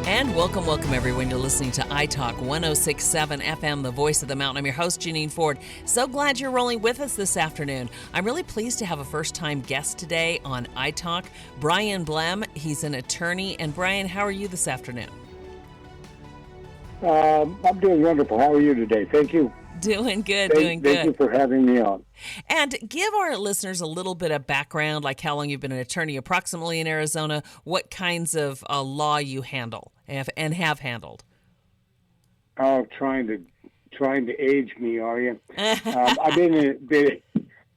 And welcome everyone. You're listening to iTalk 106.7 FM, the voice of the mountain. I'm your host, Janine Ford. So glad you're rolling with us this afternoon. I'm really pleased to have a first-time guest today on iTalk, Brian Blehm. He's an attorney. And Brian, how are you this afternoon? I'm doing wonderful. How are you today? Thank you. Doing good, Thank you for having me on. And give our listeners a little bit of background, like how long you've been an attorney approximately in Arizona, what kinds of law you handle and have handled. Oh, trying to age me, are you? I've been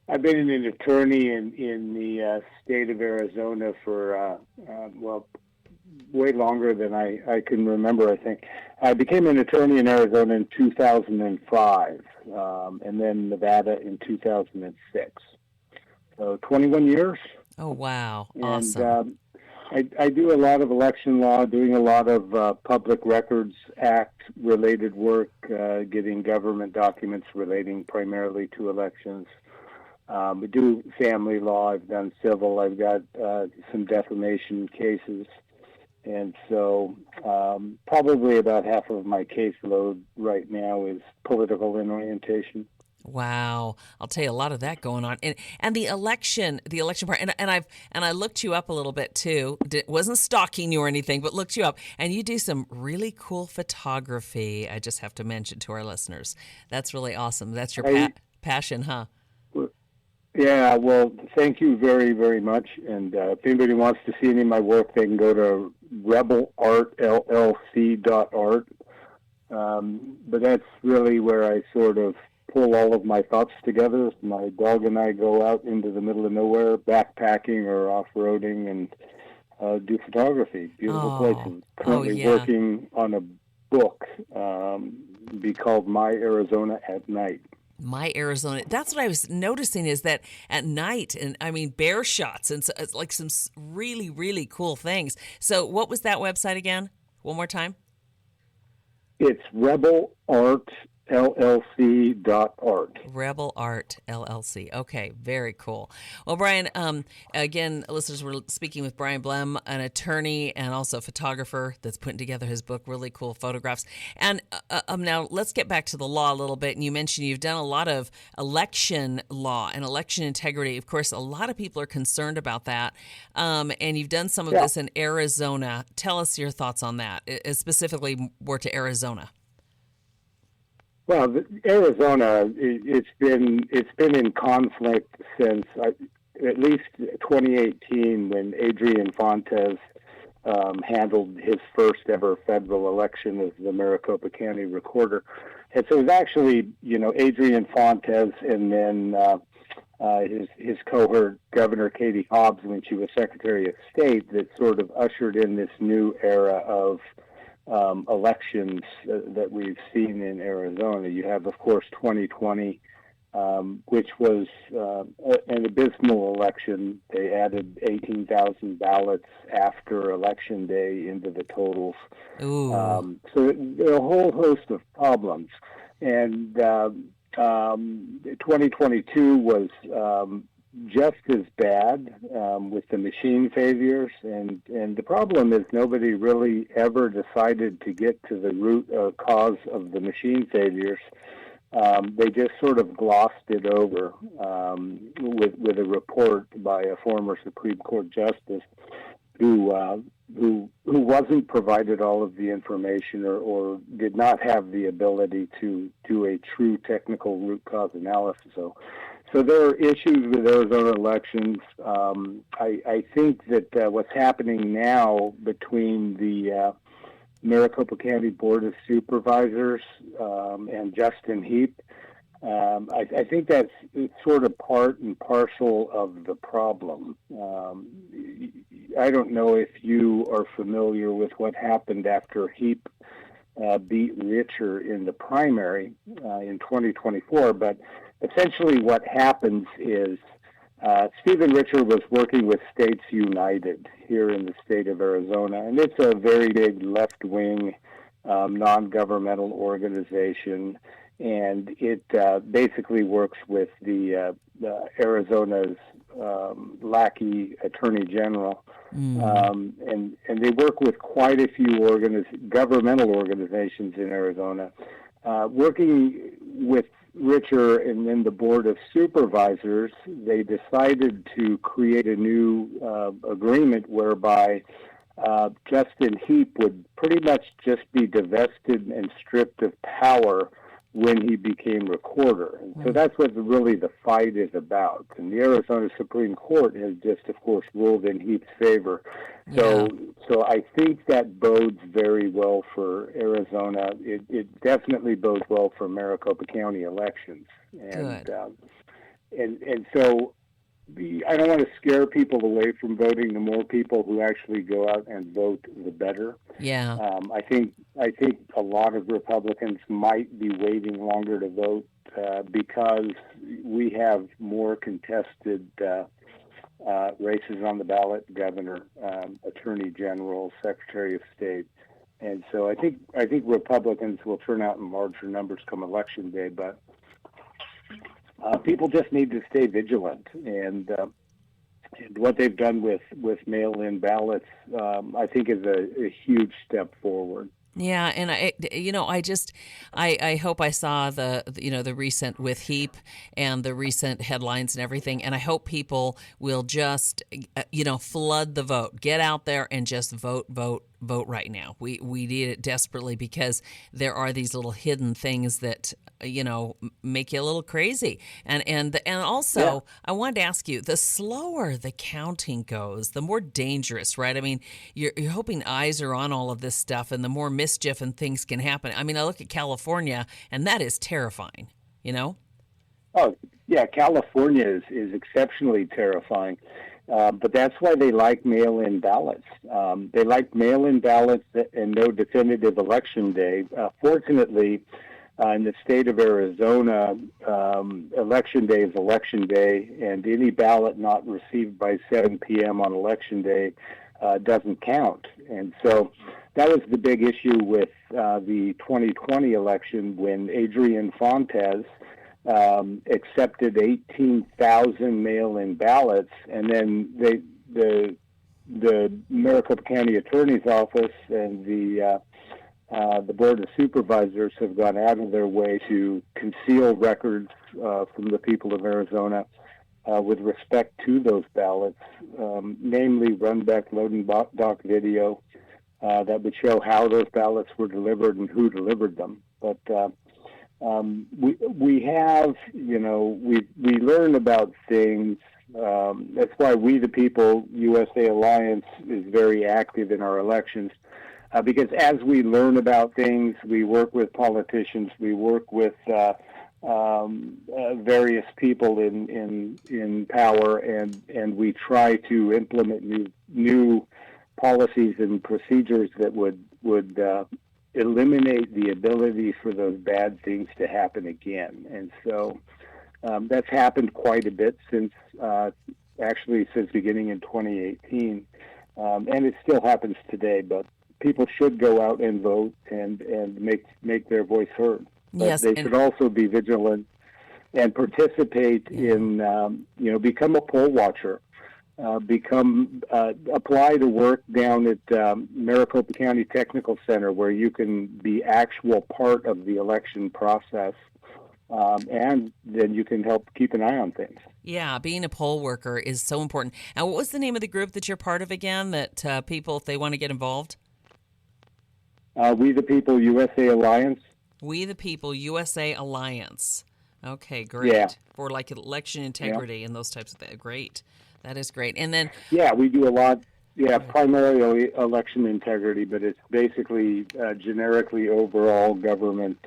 an attorney in the state of Arizona for way longer than I can remember. I think I became an attorney in Arizona in 2005, and then Nevada in 2006. So 21 years. Oh wow! And, awesome. I do a lot of election law, doing a lot of Public Records Act related work, getting government documents relating primarily to elections. We do family law. I've done civil. I've got some defamation cases. And so probably about half of my caseload right now is political in orientation. Wow, I'll tell you a lot of that going on, and the election part, and I looked you up a little bit too. Wasn't stalking you or anything, but looked you up, and you do some really cool photography. I just have to mention to our listeners, that's really awesome. That's your passion, huh? Yeah, well, thank you very, very much. And if anybody wants to see any of my work, they can go to rebelartllc.art. But that's really where I sort of pull all of my thoughts together. My dog and I go out into the middle of nowhere, backpacking or off-roading, and do photography. Beautiful places. Currently working on a book, be called My Arizona at Night. My Arizona. That's what I was noticing is that at night, and I mean bear shots, and so it's like some really, really cool things. So what was that website again? One more time. It's rebelartllc.art. Rebel Art LLC. Okay, very cool. Well, Brian, again, listeners, we're speaking with Brian Blehm, an attorney and also a photographer that's putting together his book, really cool photographs. And now let's get back to the law a little bit. And you mentioned you've done a lot of election law and election integrity. Of course, a lot of people are concerned about that. And you've done some of this in Arizona. Tell us your thoughts on that, specifically more to Arizona. Well, Arizona, it's been in conflict since at least 2018, when Adrian Fontes handled his first ever federal election as the Maricopa County Recorder. And so it was actually, Adrian Fontes and then his cohort, Governor Katie Hobbs, when she was Secretary of State, that sort of ushered in this new era of elections that we've seen in Arizona. You have, of course, 2020, which was an abysmal election. They added 18,000 ballots after Election Day into the totals. So there are a whole host of problems. And 2022 was just as bad with the machine failures, and the problem is nobody really ever decided to get to the root cause of the machine failures. They just sort of glossed it over with a report by a former Supreme Court justice who wasn't provided all of the information or did not have the ability to do a true technical root cause analysis. So there are issues with Arizona elections. I think that what's happening now between the Maricopa County Board of Supervisors and Justin Heap, I think that's sort of part and parcel of the problem. I don't know if you are familiar with what happened after Heap beat Richer in the primary in 2024, but essentially what happens is Stephen Richer was working with States United here in the state of Arizona, and it's a very big left-wing non-governmental organization, and it basically works with the Arizona's lackey attorney general. And they work with quite a few governmental organizations in Arizona. Working with Richer and then the Board of Supervisors, they decided to create a new agreement whereby Justin Heap would pretty much just be divested and stripped of power when he became recorder. And so that's what really the fight is about. And the Arizona Supreme Court has just, of course, ruled in Heap's favor. So I think that bodes very well for Arizona. It definitely bodes well for Maricopa County elections. And so I don't want to scare people away from voting. The more people who actually go out and vote, the better. Yeah. I think a lot of Republicans might be waiting longer to vote because we have more contested races on the ballot: governor, attorney general, secretary of state. And so I think Republicans will turn out in larger numbers come election day, but people just need to stay vigilant, and what they've done with mail-in ballots, I think, is a huge step forward. Yeah, and I hope I saw the recent with Heap and the recent headlines and everything, and I hope people will just flood the vote, get out there and just vote right now. We need it desperately because there are these little hidden things that make you a little crazy, and also I wanted to ask you, the slower the counting goes, the more dangerous, right? I mean, you're hoping eyes are on all of this stuff, and the more mischief and things can happen. I mean, I look at California, and that is terrifying. Oh yeah, California is exceptionally terrifying. But that's why they like mail-in ballots. They like mail-in ballots and no definitive election day. Fortunately, in the state of Arizona, election day is election day, and any ballot not received by 7 p.m. on election day doesn't count. And so that was the big issue with the 2020 election when Adrian Fontes accepted 18,000 mail-in ballots, and then the Maricopa County Attorney's Office and the Board of Supervisors have gone out of their way to conceal records from the people of Arizona with respect to those ballots, namely run-back loading dock video that would show how those ballots were delivered and who delivered them. But we have, we learn about things. That's why We the People USA Alliance is very active in our elections, because as we learn about things, we work with politicians, we work with various people in power, and we try to implement new policies and procedures that would eliminate the ability for those bad things to happen again. And so that's happened quite a bit since beginning in 2018. And it still happens today, but people should go out and vote and make their voice heard. But yes, they should also be vigilant and participate in, become a poll watcher. Apply to work down at Maricopa County Technical Center, where you can be actual part of the election process, and then you can help keep an eye on things. Yeah, being a poll worker is so important. And what was the name of the group that you're part of again, that people, if they want to get involved? We the People USA Alliance. We the People USA Alliance. Okay, great. Yeah. For like election integrity and those types of things. Great. That is great. And then... Yeah, we do a lot, primarily election integrity, but it's basically generically overall government.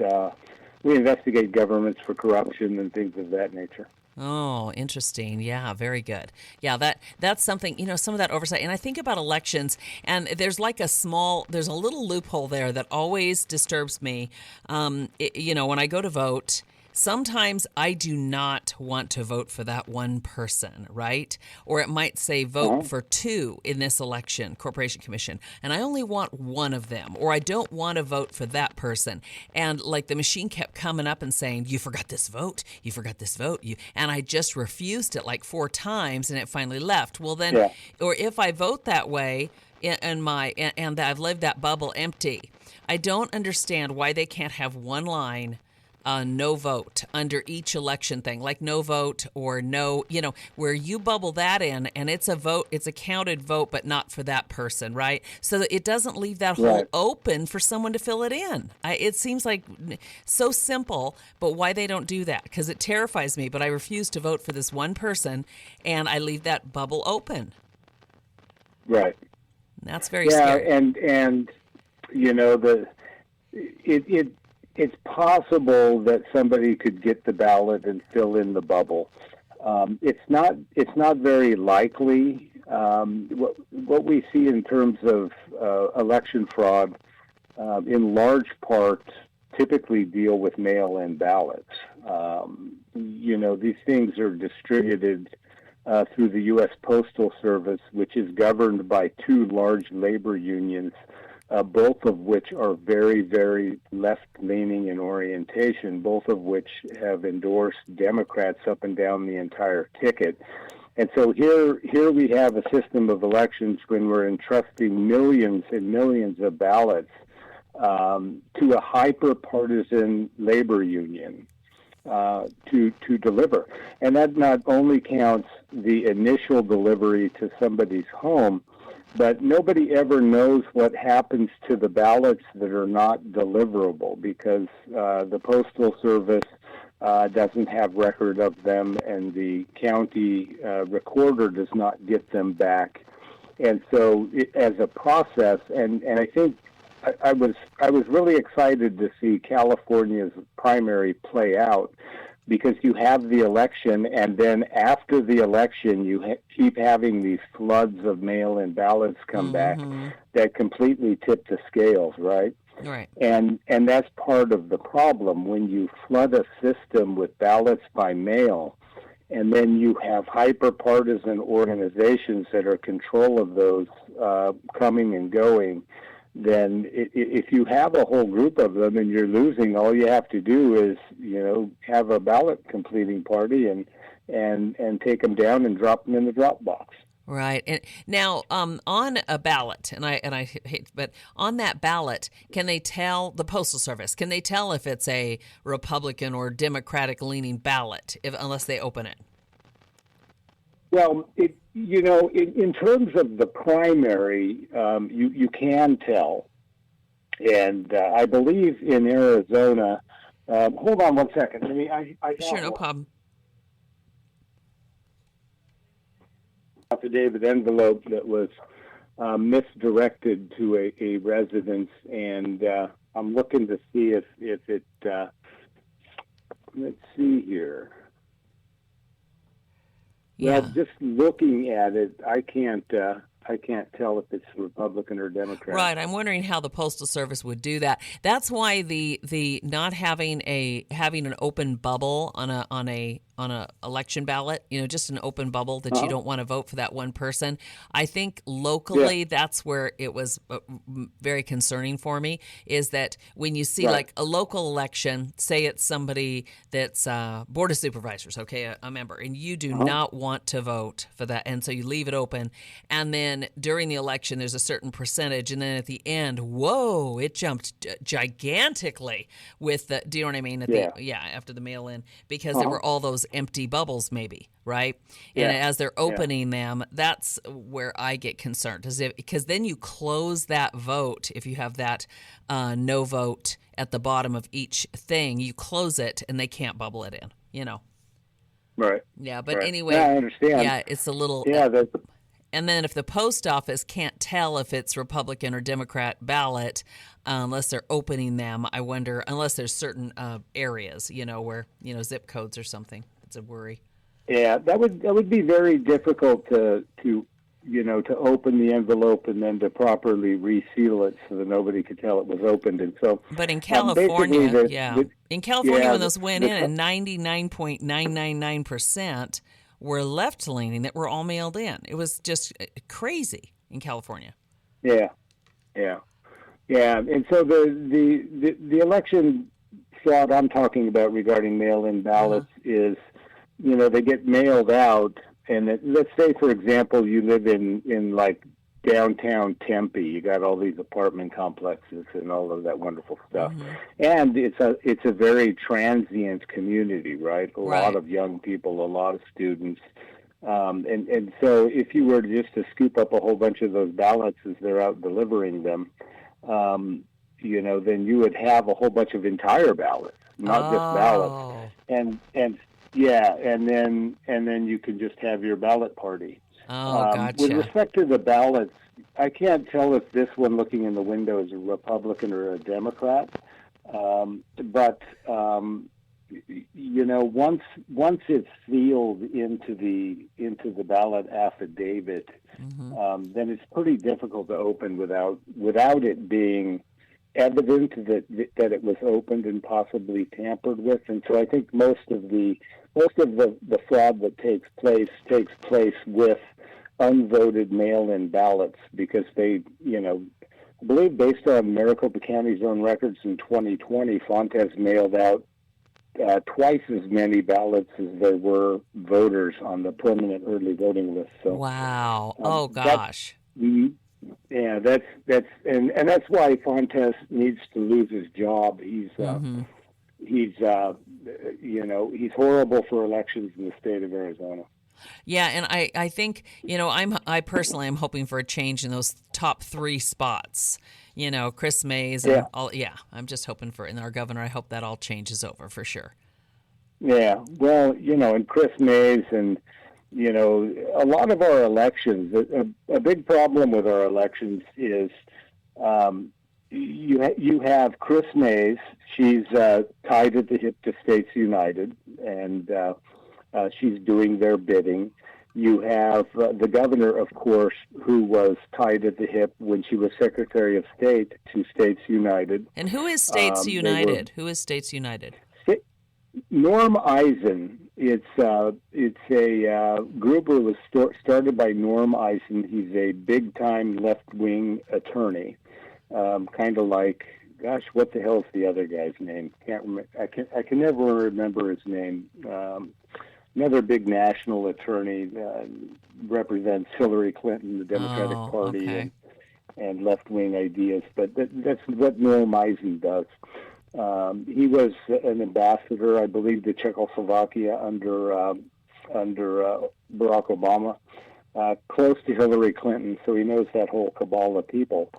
We investigate governments for corruption and things of that nature. Oh, interesting. Yeah, very good. Yeah, that's something, some of that oversight. And I think about elections, and there's like there's a little loophole there that always disturbs me. When I go to vote, sometimes I do not want to vote for that one person, right? Or it might say vote for two in this election, Corporation Commission, and I only want one of them, or I don't want to vote for that person. And like the machine kept coming up and saying, you forgot this vote, you forgot this vote, and I just refused it like 4 times and it finally left. Well then, or if I vote that way and I've lived that bubble empty, I don't understand why they can't have one line, no vote under each election thing, like no vote or no, where you bubble that in and it's a vote, it's a counted vote, but not for that person, right? So that it doesn't leave that hole open for someone to fill it in. It seems like so simple, but why they don't do that? Because it terrifies me, but I refuse to vote for this one person and I leave that bubble open. Right. That's very scary. And it's possible that somebody could get the ballot and fill in the bubble. It's not very likely. What we see in terms of election fraud, in large part, typically deal with mail-in ballots. These things are distributed through the U.S. Postal Service, which is governed by 2 large labor unions, both of which are very, very left-leaning in orientation, both of which have endorsed Democrats up and down the entire ticket. And so here we have a system of elections when we're entrusting millions and millions of ballots to a hyper-partisan labor union to deliver. And that not only counts the initial delivery to somebody's home, but nobody ever knows what happens to the ballots that are not deliverable because the Postal Service doesn't have record of them and the county recorder does not get them back. And so as a process, and I think I was really excited to see California's primary play out because you have the election, and then after the election, you keep having these floods of mail-in ballots come back that completely tip the scales, right? Right. And that's part of the problem. When you flood a system with ballots by mail, and then you have hyper-partisan organizations that are in control of those coming and going, then if you have a whole group of them and you're losing, all you have to do is, have a ballot completing party and take them down and drop them in the drop box. Right. And now, on a ballot, and I hate, but on that ballot, can they tell the Postal Service? Can they tell if it's a Republican or Democratic leaning ballot unless they open it? Well, in terms of the primary, you can tell, and I believe in Arizona. Hold on one second. I sure, no problem. Affidavit envelope that was misdirected to a residence, and I'm looking to see if it. Let's see here. Yeah. Well, just looking at it, I can't tell if it's Republican or Democrat. Right. I'm wondering how the Postal Service would do that. That's why the not having an open bubble on a election ballot, just an open bubble that you don't want to vote for that one person. I think locally that's where it was very concerning for me, is that when you see like a local election, say it's somebody that's Board of Supervisors, okay, a member, and you do not want to vote for that, and so you leave it open, and then during the election there's a certain percentage, and then at the end, whoa, it jumped gigantically with the, do you know what I mean? After the mail-in, because there were all those empty bubbles maybe, right? And as they're opening them, that's where I get concerned, because then you close that vote. If you have that no vote at the bottom of each thing, you close it and they can't bubble it in, Right. Yeah, but anyway, I understand. Yeah, it's a little... And then if the post office can't tell if it's Republican or Democrat ballot unless they're opening them, I wonder, unless there's certain areas, where, zip codes or something. It's a worry. Yeah, that would be very difficult to to open the envelope and then to properly reseal it so that nobody could tell it was opened. And so, but in California, in California, when those went in, the, and 99.999% were left-leaning that were all mailed in. It was just crazy in California. Yeah. And so the election fraud I'm talking about regarding mail-in ballots is, they get mailed out, and let's say, for example, you live in like downtown Tempe. You got all these apartment complexes and all of that wonderful stuff, and it's a very transient community, right? A lot of young people, a lot of students. And so if you were just to scoop up a whole bunch of those ballots as they're out delivering them, then you would have a whole bunch of entire ballots, not just ballots. And then you can just have your ballot party. Gotcha. With respect to the ballots, I can't tell if this one looking in the window is a Republican or a Democrat. But once it's sealed into the ballot affidavit, then it's pretty difficult to open without it being evident that it was opened and possibly tampered with. And so I think most of the fraud that takes place with unvoted mail-in ballots, because they, I believe based on Maricopa County's own records in 2020, Fontes mailed out twice as many ballots as there were voters on the permanent early voting list. So, wow! Oh gosh! That's that's why Fontes needs to lose his job. He's horrible for elections in the state of Arizona. Yeah, and I think I personally am hoping for a change in those top 3 spots. Chris Mays and all. Yeah, I'm just hoping for, and our governor. I hope that all changes over for sure. Yeah, well, and Chris Mays and a lot of our elections. A big problem with our elections is you have Chris Mays. She's tied at the hip to States United, and she's doing their bidding. You have the governor, of course, who was tied at the hip when she was Secretary of State to States United. And who is States United? Who is States United? Norm Eisen. It's a group that was started by Norm Eisen. He's a big-time left-wing attorney, kind of like, gosh, what the hell's the other guy's name? Can't remember. I can never remember his name. Another big national attorney, represents Hillary Clinton, the Democratic Party, and left-wing ideas. But that's what Norm Eisen does. He was an ambassador, I believe, to Czechoslovakia under Barack Obama, close to Hillary Clinton, so he knows that whole cabal of people.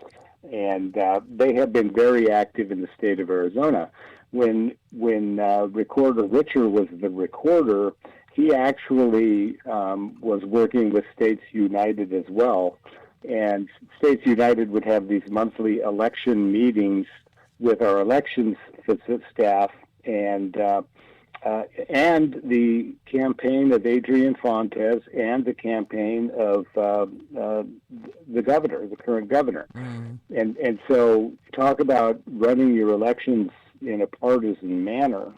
And they have been very active in the state of Arizona. When Recorder Richer was the recorder, he actually was working with States United as well. And States United would have these monthly election meetings with our elections staff and the campaign of Adrian Fontes and the campaign of the governor, the current governor. And so talk about running your elections in a partisan manner,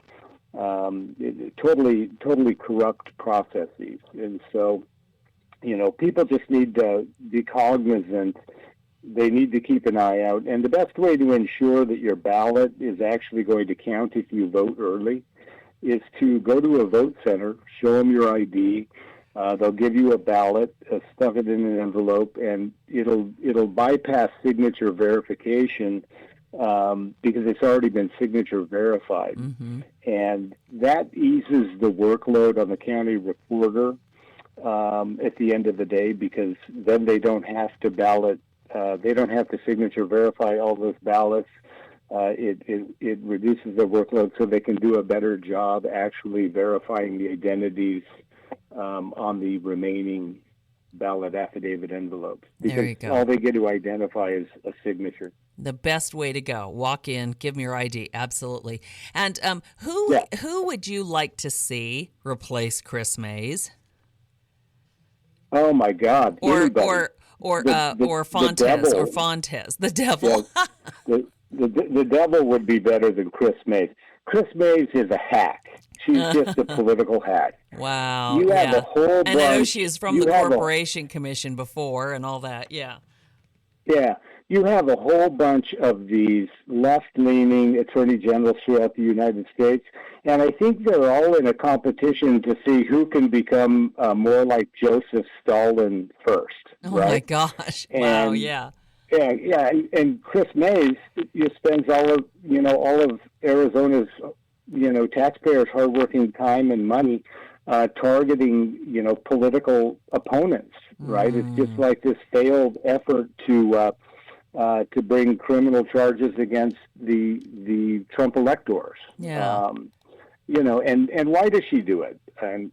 totally corrupt processes. And so, people just need to be cognizant. They need to keep an eye out. And the best way to ensure that your ballot is actually going to count if you vote early is to go to a vote center, show them your ID. They'll give you a ballot, stuff it in an envelope, and it'll bypass signature verification because it's already been signature verified. And that eases the workload on the county recorder at the end of the day, because then they don't have to signature verify all those ballots. It reduces their workload so they can do a better job actually verifying the identities on the remaining ballot affidavit envelopes. Because there you go. All they get to identify is a signature. The best way to go. Walk in, give me your ID. Absolutely. And who would you like to see replace Chris Mays? Oh my God! or Anybody. or or uh, or The Fontes or devil. Fontes, the Yeah, devil. the devil would be better than Chris Mays. Chris Mays is a hack. She's just a political hack. Wow, You have a yeah. whole And I know bunch. she is from You the have a Corporation Commission before and all that. Yeah. Yeah, you have a whole bunch of these left-leaning attorney generals throughout the United States, and I think they're all in a competition to see who can become more like Joseph Stalin first, Oh my right? gosh. Wow, And yeah. yeah, and Chris Mays, spends all of Arizona's taxpayers' hardworking time and money targeting political opponents, right? It's just Mm, like this failed effort to bring criminal charges against the Trump electors. yeah. And why does she do it? And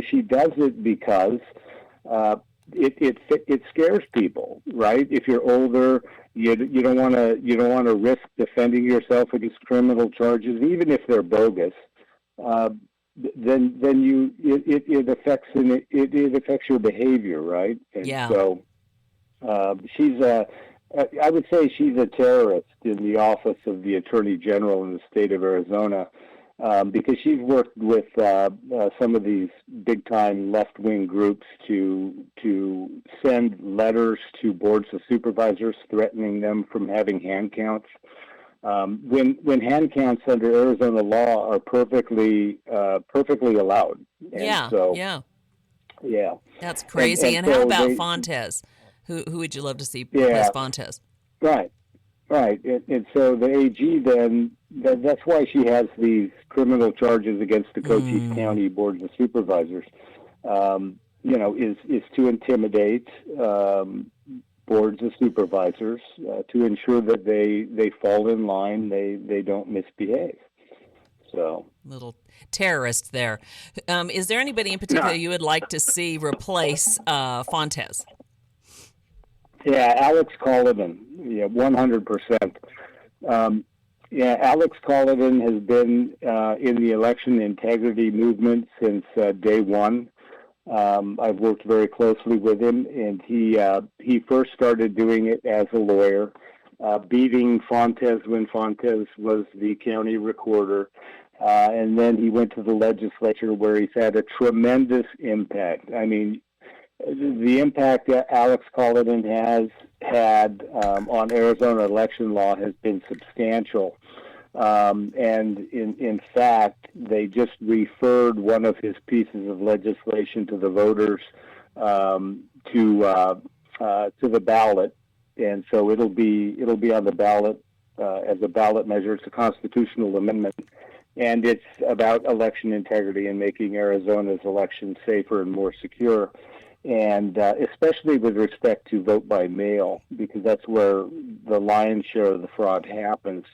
she does it because uh, it scares people, right? If you're older, you don't want to risk defending yourself against criminal charges, even if they're bogus. Uh, then it affects it affects your behavior, right? And Yeah. so she's a I would say she's a terrorist in the office of the Attorney General in the state of Arizona, because she's worked with some of these big-time left-wing groups to send letters to boards of supervisors threatening them from having hand counts. When hand counts under Arizona law are perfectly allowed, and Yeah. so Yeah. yeah, That's and crazy. and And how so about they Fontes? Who would you love to see replace yeah Fontes? right. Right, and so the AG then, that's why she has these criminal charges against the Cochise Mm, County Boards of Supervisors, is to intimidate boards of supervisors to ensure that they fall in line, they don't misbehave. So, little terrorist there. Is there anybody in particular you would like to see replace Fontes? yeah, Alex Collivan, yeah, 100%. Yeah, Alex Collivan has been in the election integrity movement since day one. I've worked very closely with him, and he first started doing it as a lawyer, beating Fontes when Fontes was the county recorder. And then he went to the legislature where he's had a tremendous impact. I mean, the impact that Alex Collidan has had on Arizona election law has been substantial. And in fact, they just referred one of his pieces of legislation to the voters to the ballot, and so it'll be on the ballot as a ballot measure. It's a constitutional amendment, and it's about election integrity and making Arizona's elections safer and more secure, and especially with respect to vote by mail, because that's where the lion's share of the fraud happens.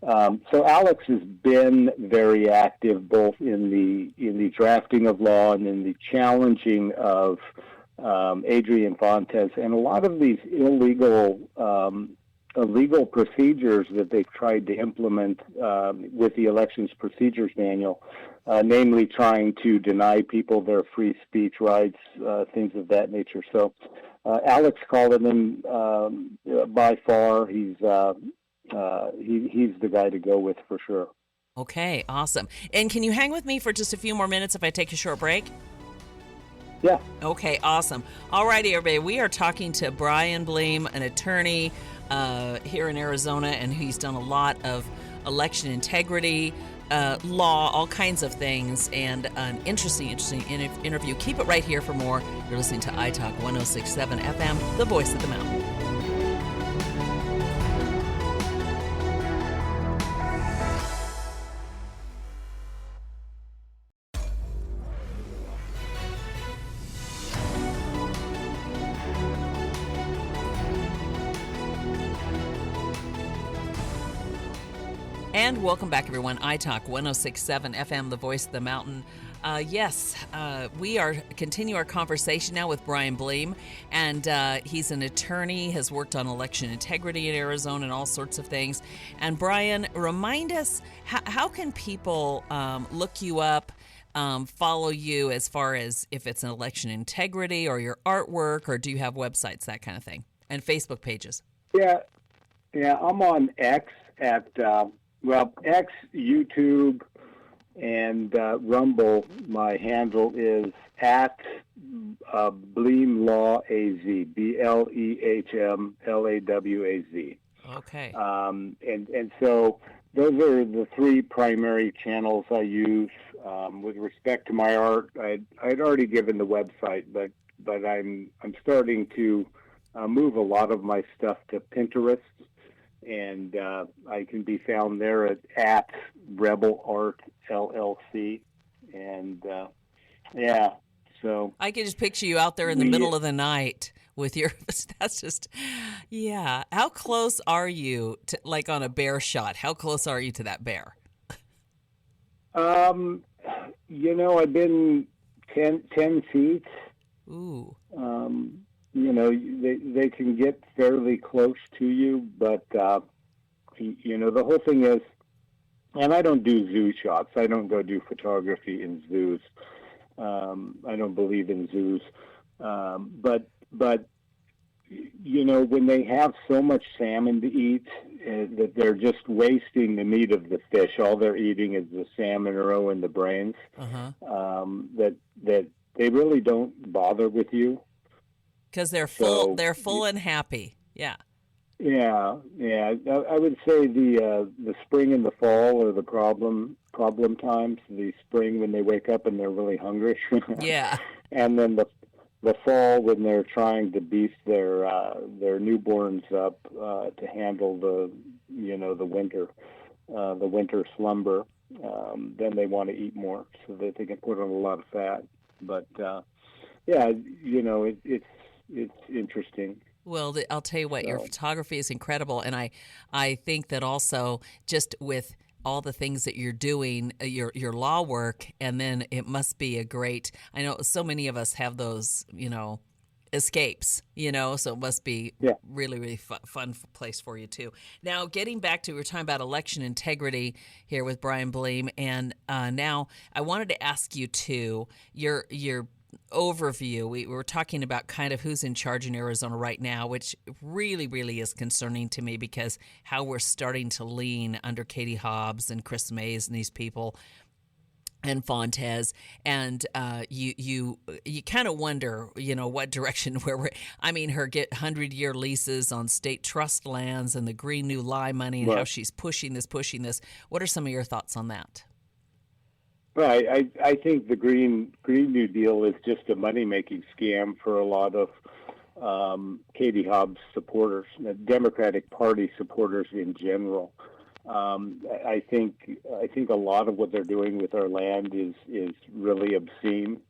So Alex has been very active both in the drafting of law and in the challenging of Adrian Fontes and a lot of these illegal procedures that they've tried to implement with the Elections Procedures Manual, namely trying to deny people their free speech rights, things of that nature. So Alex Collinan, by far, he's the guy to go with for sure. Okay, awesome. And can you hang with me for just a few more minutes if I take a short break? Yeah. Okay, awesome. All righty, everybody. We are talking to Brian Blehm, an attorney here in Arizona, and he's done a lot of election integrity, law, all kinds of things, and an interesting interview. Keep it right here for more. You're listening to iTalk 106.7 FM, the voice of the mountain. And welcome back, everyone. iTalk 106.7 FM, the voice of the mountain. We are continue our conversation now with Brian Blehm, and he's an attorney, has worked on election integrity in Arizona and all sorts of things. And Brian, remind us, how can people look you up follow you as far as if it's an election integrity or your artwork, or do you have websites, that kind of thing, and Facebook pages? Yeah, yeah. I'm on X at X, YouTube, and Rumble. My handle is at Blehm Law AZ, BLEHMLAWAZ. Okay. And so those are the three primary channels I use. With respect to my art, I'd already given the website, but I'm starting to move a lot of my stuff to Pinterest, and I can be found there at Rebel Art LLC, and yeah. So I can just picture you out there in the middle of the night with your, that's just, yeah. How close are you to, like on a bear shot, how close are you to that bear? I've been 10 feet. Ooh. They can get fairly close to you, but, the whole thing is, and I don't do zoo shots. I don't go do photography in zoos. I don't believe in zoos. But when they have so much salmon to eat that they're just wasting the meat of the fish, all they're eating is the salmon roe and the brains, that they really don't bother with you. Because they're full, and happy. Yeah. Yeah. I would say the spring and the fall are the problem times. The spring when they wake up and they're really hungry. Yeah. And then the fall when they're trying to beef their newborns up to handle the winter slumber. Then they want to eat more so that they can put on a lot of fat. But it's interesting. Well, I'll tell you what, your photography is incredible, and I think that also just with all the things that you're doing, your law work, and then it must be a great. I know so many of us have those, escapes, so it must be really, really fun place for you too. Now, getting back to, we were talking about election integrity here with Brian Blehm, and now I wanted to ask you too, your overview. We were talking about kind of who's in charge in Arizona right now, which really, really is concerning to me because how we're starting to lean under Katie Hobbs and Chris Mays and these people and Fontes, and you kind of wonder, what direction where we're. I mean, her get 100-year leases on state trust lands and the Green New Lie money and how she's pushing this. What are some of your thoughts on that? Well, I think the Green New Deal is just a money-making scam for a lot of Katie Hobbs supporters, the Democratic Party supporters in general. I think a lot of what they're doing with our land is really obscene,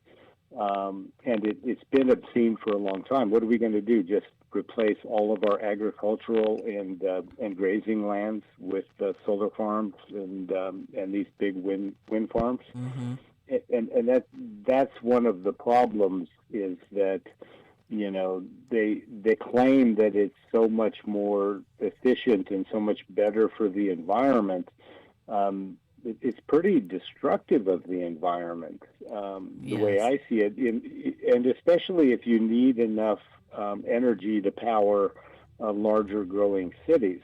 and it's been obscene for a long time. What are we going to do? Just replace all of our agricultural and grazing lands with solar farms and these big wind farms? Mm-hmm. And that's one of the problems is that they claim that it's so much more efficient and so much better for the environment. It's pretty destructive of the environment, the way I see it, and especially if you need enough energy to power larger growing cities.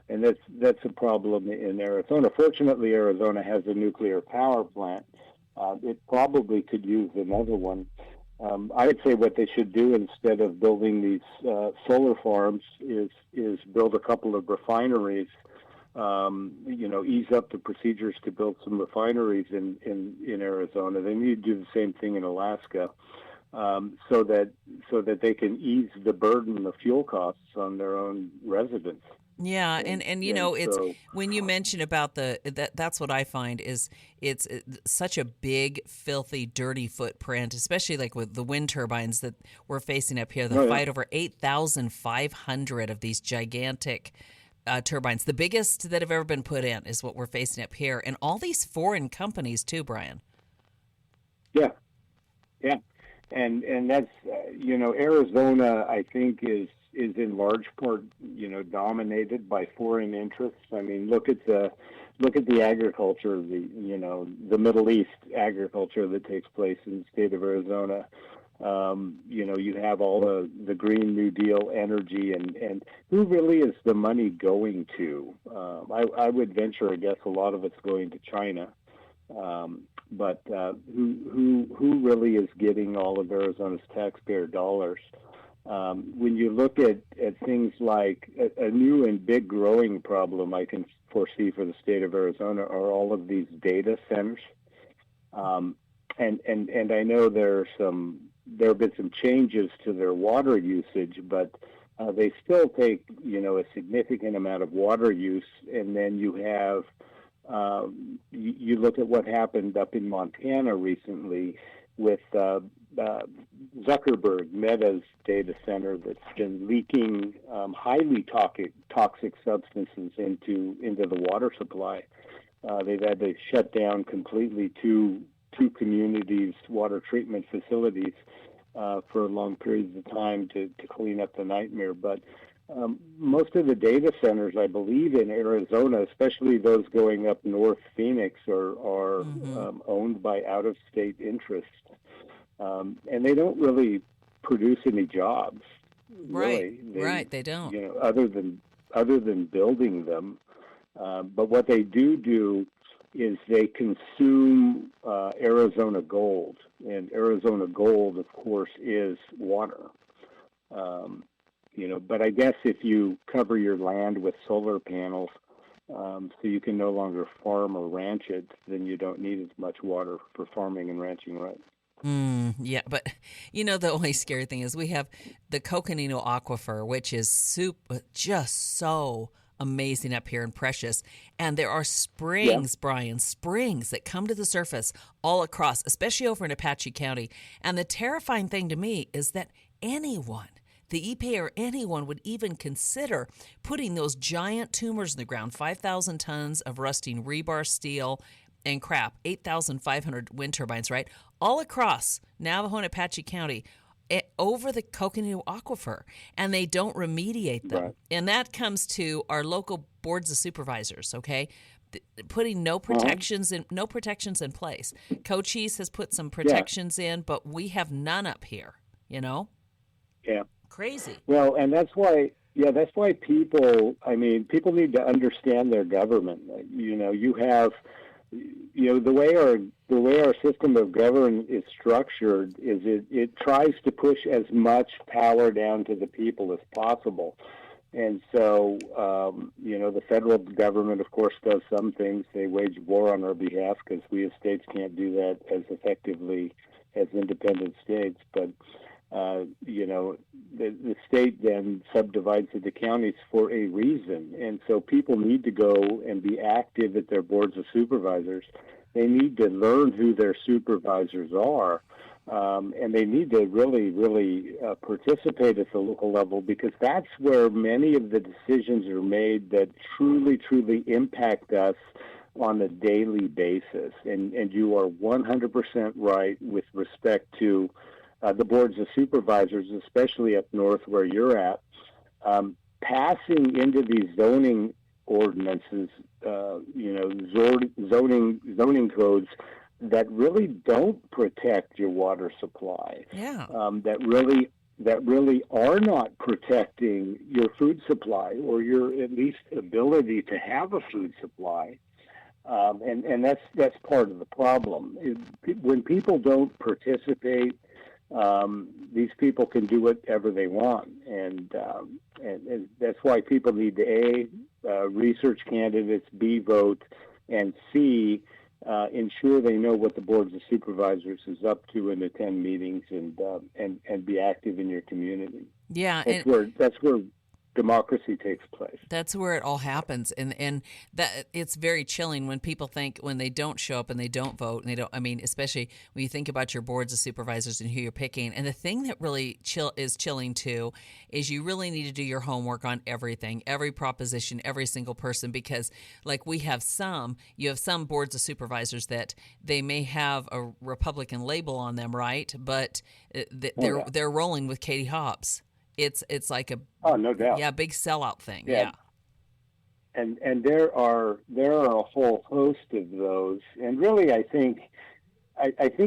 And that's a problem in Arizona. Fortunately, Arizona has a nuclear power plant. It probably could use another one. I would say what they should do instead of building these solar farms is build a couple of refineries. Ease up the procedures to build some refineries in Arizona. They need to do the same thing in Alaska, so that they can ease the burden of fuel costs on their own residents. Yeah, and it's when you mention about that's what I find is it's such a big, filthy, dirty footprint, especially like with the wind turbines that we're facing up here. The fight over 8,500 of these gigantic turbines, the biggest that have ever been put in, is what we're facing up here, and all these foreign companies too, Brian. Yeah, and that's Arizona, I think, is is in large part, dominated by foreign interests. I mean, look at the agriculture, the Middle East agriculture that takes place in the state of Arizona. You have all the Green New Deal energy, and who really is the money going to? I would venture a guess a lot of it's going to China. But who really is getting all of Arizona's taxpayer dollars? When you look at things like a new and big growing problem I can foresee for the state of Arizona are all of these data centers. And I know there have been some changes to their water usage, but they still take, a significant amount of water use. And then you have, you look at what happened up in Montana recently with Zuckerberg, Meta's data center that's been leaking highly toxic substances into the water supply. They've had to shut down completely two communities' water treatment facilities for long periods of time to clean up the nightmare. But most of the data centers, I believe, in Arizona, especially those going up north Phoenix, are owned by out-of-state interests. And they don't really produce any jobs. Right, really. Right, they don't. Other than building them. But what they do is they consume Arizona gold. And Arizona gold, of course, is water. But I guess if you cover your land with solar panels, so you can no longer farm or ranch it, then you don't need as much water for farming and ranching, right? Yeah, but the only scary thing is we have the Coconino Aquifer, which is just so amazing up here and precious. And there are springs, Brian, springs that come to the surface all across, especially over in Apache County. And the terrifying thing to me is that the EPA or anyone would even consider putting those giant tumors in the ground, 5,000 tons of rusting rebar steel and 8,500 wind turbines, right? All across Navajo and Apache County over the Coconino Aquifer, and they don't remediate them. Right. And that comes to our local boards of supervisors, okay? Putting no protections in place. Cochise has put some protections in, but we have none up here, Yeah. Crazy. Well, and that's why people need to understand their government. You have, the way our system of government is structured is it tries to push as much power down to the people as possible. And so, the federal government, of course, does some things. They wage war on our behalf because we as states can't do that as effectively as independent states. But the state then subdivides into counties for a reason. And so people need to go and be active at their boards of supervisors. They need to learn who their supervisors are. And they need to really, really participate at the local level, because that's where many of the decisions are made that truly, truly impact us on a daily basis. And you are 100% right with respect to the boards of supervisors, especially up north where you're at, passing into these zoning ordinances, zoning codes that really don't protect your water supply. Yeah. That really are not protecting your food supply, or your at least ability to have a food supply. And that's part of the problem. When people don't participate, these people can do whatever they want, and that's why people need to research candidates, B, vote, and C, ensure they know what the boards of supervisors is up to and attend meetings and be active in your community. Yeah, that's where democracy takes place. That's where it all happens, and that it's very chilling when people think when they don't show up and they don't vote and they don't. I mean, especially when you think about your boards of supervisors and who you're picking. And the thing that really is chilling too is you really need to do your homework on everything, every proposition, every single person, because like you have some boards of supervisors that they may have a Republican label on them, right? But they're rolling with Katie Hobbs. it's like a no doubt. big sellout thing. Yeah. Yeah. And there are a whole host of those, and really I think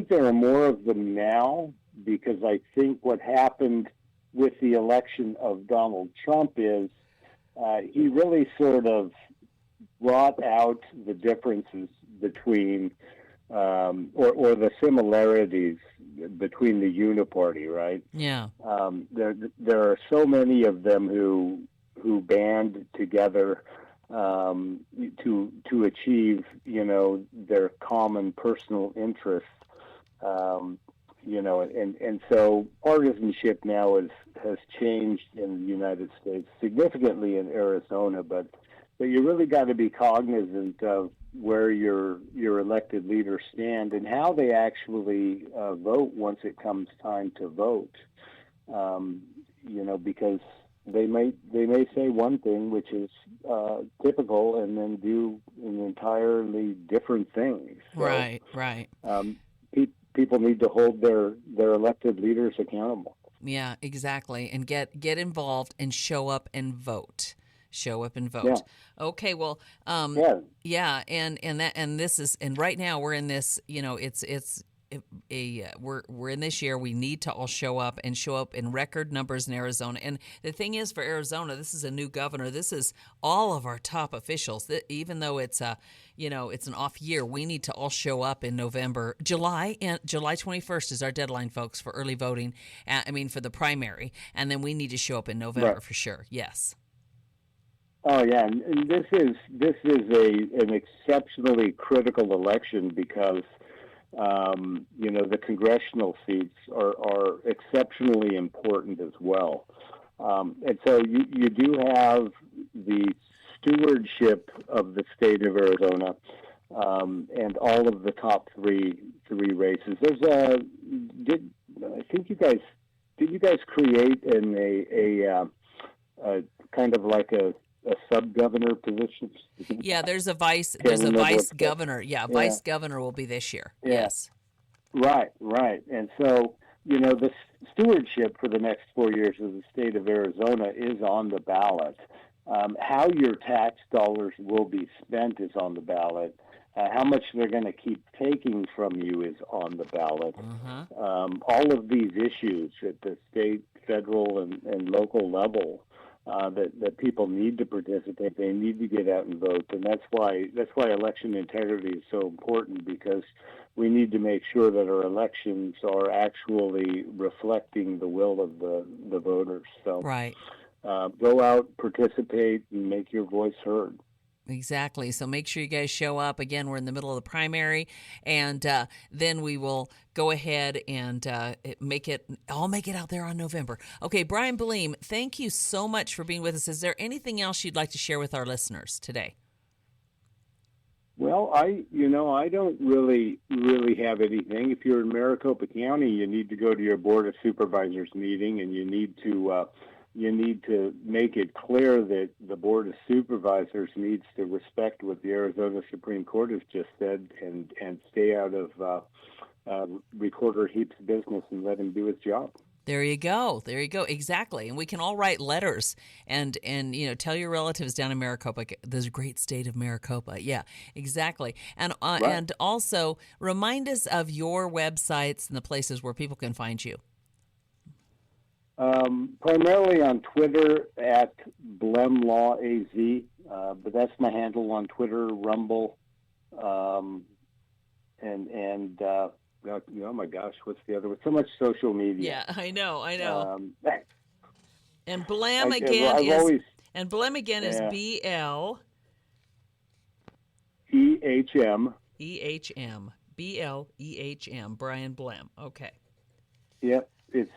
there are more of them now, because I think what happened with the election of Donald Trump is he really sort of brought out the differences between or the similarities between the uniparty, right? Yeah. There are so many of them who band together to achieve, their common personal interests. And so partisanship now has changed in the United States, significantly in Arizona, but you really got to be cognizant of where your elected leaders stand and how they actually vote once it comes time to vote. Because they may say one thing, which is typical, and then do an entirely different thing. So, Right. People need to hold their elected leaders accountable. Yeah, exactly. And get involved and show up and vote. Show up and vote. Yeah. Okay, well, and this is, and right now we're in this, we're in this year. We need to all show up in record numbers in Arizona. And the thing is, for Arizona, this is a new governor. This is all of our top officials. Even though it's it's an off year, we need to all show up in November. July 21st is our deadline, folks, for early voting. For the primary, and then we need to show up in November for sure. Yes. Oh yeah, and this is an exceptionally critical election because the congressional seats are exceptionally important as well. And so you do have the stewardship of the state of Arizona and all of the top three races. Did you guys create a kind of like a sub-governor position? Yeah, there's a vice governor. Yeah, vice governor will be this year. Yeah. Yes. Right. And so, the stewardship for the next 4 years of the state of Arizona is on the ballot. How your tax dollars will be spent is on the ballot. How much they're going to keep taking from you is on the ballot. All of these issues at the state, federal, and local level that people need to participate. They need to get out and vote, and that's why election integrity is so important, because we need to make sure that our elections are actually reflecting the will of the voters. So, right. Go out, participate, and make your voice heard. Exactly. So make sure you guys show up. Again, we're in the middle of the primary, and then we will go ahead and make it out there on November. Okay, Brian Blehm, thank you so much for being with us. Is there anything else you'd like to share with our listeners today? Well, I don't really have anything. If you're in Maricopa County, you need to go to your Board of Supervisors meeting, and you need to make it clear that the Board of Supervisors needs to respect what the Arizona Supreme Court has just said and stay out of Recorder Heap's business and let him do his job. There you go. Exactly. And we can all write letters and tell your relatives down in Maricopa, this great state of Maricopa. Yeah, exactly. And right. And also remind us of your websites and the places where people can find you. Primarily on Twitter at BlehmLawAZ, but that's my handle on Twitter, Rumble, and oh my gosh, what's the other one? So much social media. Yeah, I know. And Blehm again is BL EHM. BLEHM, Brian Blehm. Okay. Yep. It's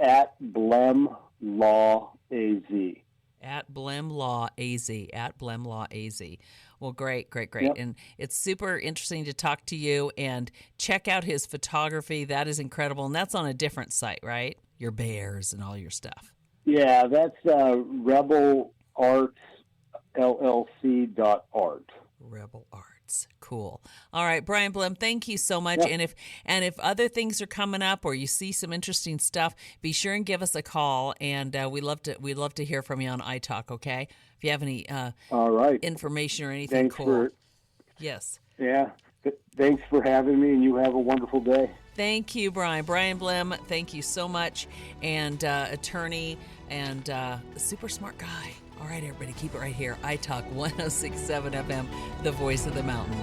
at Blehm Law AZ. At Blehm Law AZ. At Blehm Law AZ. Well, great. Yep. And it's super interesting to talk to you, and check out his photography. That is incredible. And that's on a different site, right? Your bears and all your stuff. Yeah, that's RebelArtsLLC.art. Rebel Arts. Cool. cool. All right, Brian Blehm, thank you so much. Yeah. And if other things are coming up or you see some interesting stuff, be sure and give us a call. And we'd love to hear from you on iTalk. Okay, if you have any All right. information or anything Thanks cool. Yes. Yeah. Thanks for having me, and you have a wonderful day. Thank you, Brian. Brian Blehm, thank you so much. And attorney and super smart guy. All right, everybody, keep it right here. iTalk 106.7 FM, the voice of the mountain.